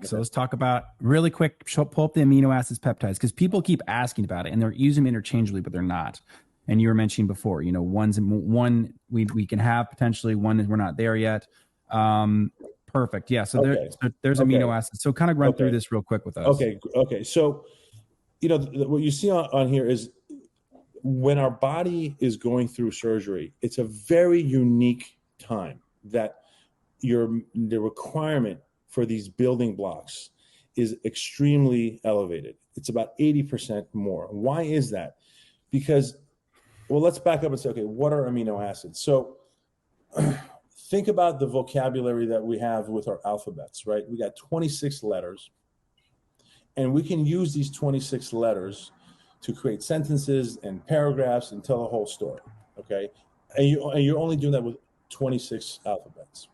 So Okay. let's talk about really quick, pull up the amino acids peptides, because people keep asking about it and they're using them interchangeably, but they're not. And you were mentioning before, one we can have potentially, one we're not there yet. Perfect. Yeah. So Okay. there's Okay. amino acids. So kind of run through Okay. this real quick with us. Okay. Okay. So, what you see on here is when our body is going through surgery, it's a very unique time that the requirement for these building blocks is extremely elevated. It's about 80% more. Why is that? Because, well, let's back up and say, okay, what are amino acids? So think about the vocabulary that we have with our alphabets, right? We got 26 letters, and we can use these 26 letters to create sentences and paragraphs and tell a whole story, okay? And you're only doing that with 26 alphabets.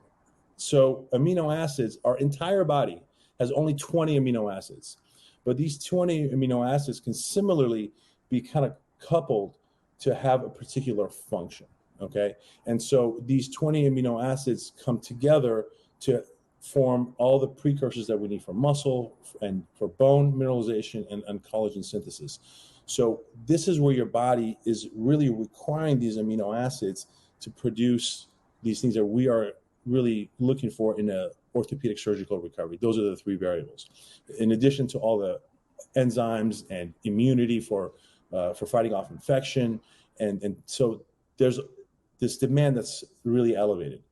So amino acids, our entire body has only 20 amino acids, but these 20 amino acids can similarly be kind of coupled to have a particular function, okay? And so these 20 amino acids come together to form all the precursors that we need for muscle and for bone mineralization and collagen synthesis. So this is where your body is really requiring these amino acids to produce these things that we are really looking for in a orthopedic surgical recovery. Those are the three variables. In addition to all the enzymes and immunity for fighting off infection. And so there's this demand that's really elevated.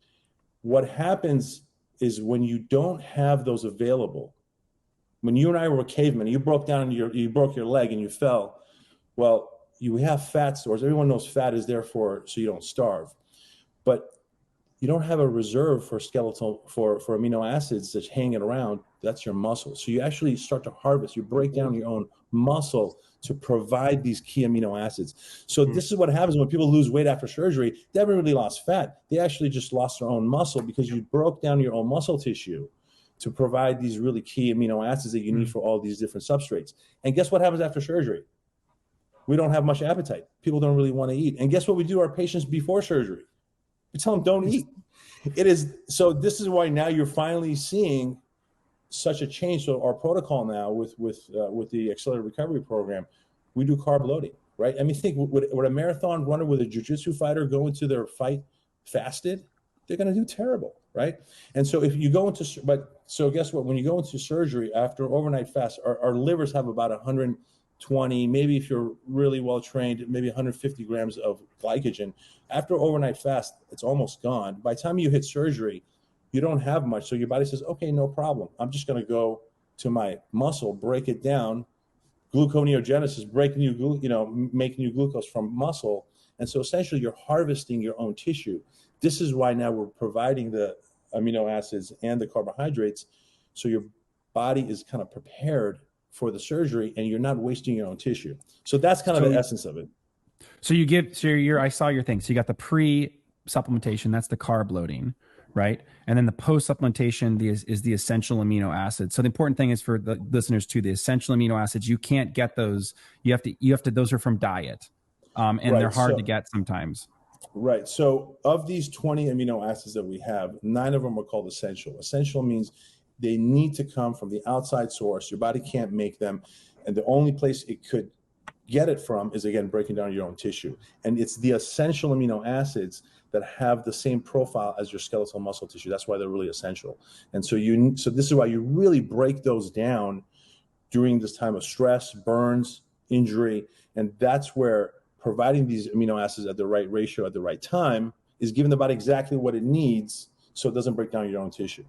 What happens is when you don't have those available, when you and I were cavemen, you broke down and you broke your leg and you fell, well, you have fat stores. Everyone knows fat is there so you don't starve. But you don't have a reserve for skeletal for amino acids that's hanging around. That's your muscle. So you actually start to harvest. You break down your own muscle to provide these key amino acids. So this is what happens when people lose weight after surgery. They haven't really lost fat. They actually just lost their own muscle because you broke down your own muscle tissue to provide these really key amino acids that you need for all these different substrates. And guess what happens after surgery? We don't have much appetite. People don't really want to eat. And guess what we do our patients before surgery? We tell them don't eat. So this is why now you're finally seeing such a change. So our protocol now with the accelerated recovery program, we do carb loading, right? I mean, think would a marathon runner with a jiu-jitsu fighter go into their fight fasted? They're going to do terrible, right? And so if you go into, so guess what? When you go into surgery after overnight fast, our livers have about 120, maybe if you're really well trained, maybe 150 grams of glycogen. After overnight fast, it's almost gone. By the time you hit surgery, you don't have much. So your body says, okay, no problem. I'm just going to go to my muscle, break it down, gluconeogenesis, make new glucose from muscle. And so essentially you're harvesting your own tissue. This is why now we're providing the amino acids and the carbohydrates. So your body is kind of prepared for the surgery and you're not wasting your own tissue. So that's kind of the essence of it. So I saw your thing. So you got the pre-supplementation, that's the carb loading, right? And then the post-supplementation is the essential amino acids. So the important thing is for the listeners too, the essential amino acids, you can't get those. You have to, those are from diet. And right, they're hard to get sometimes. Right. So of these 20 amino acids that we have, 9 of them are called essential. Essential means they need to come from the outside source. Your body can't make them. And the only place it could get it from is, again, breaking down your own tissue. And it's the essential amino acids that have the same profile as your skeletal muscle tissue. That's why they're really essential. And so this is why you really break those down during this time of stress, burns, injury. And that's where providing these amino acids at the right ratio at the right time is giving the body exactly what it needs so it doesn't break down your own tissue.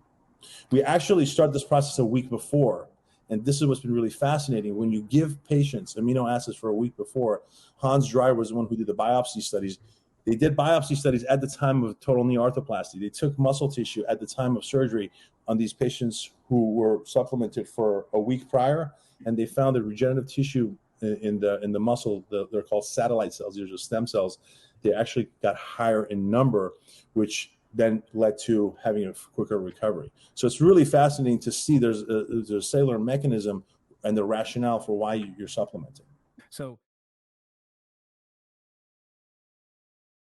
We actually start this process a week before. And this is what's been really fascinating. When you give patients amino acids for a week before, Hans Dreyer was the one who did the biopsy studies. They did biopsy studies at the time of total knee arthroplasty. They took muscle tissue at the time of surgery on these patients who were supplemented for a week prior, and they found that regenerative tissue in the muscle, they're called satellite cells, these are stem cells, they actually got higher in number, which then led to having a quicker recovery. So it's really fascinating to see there's a cellular mechanism and the rationale for why you're supplementing. So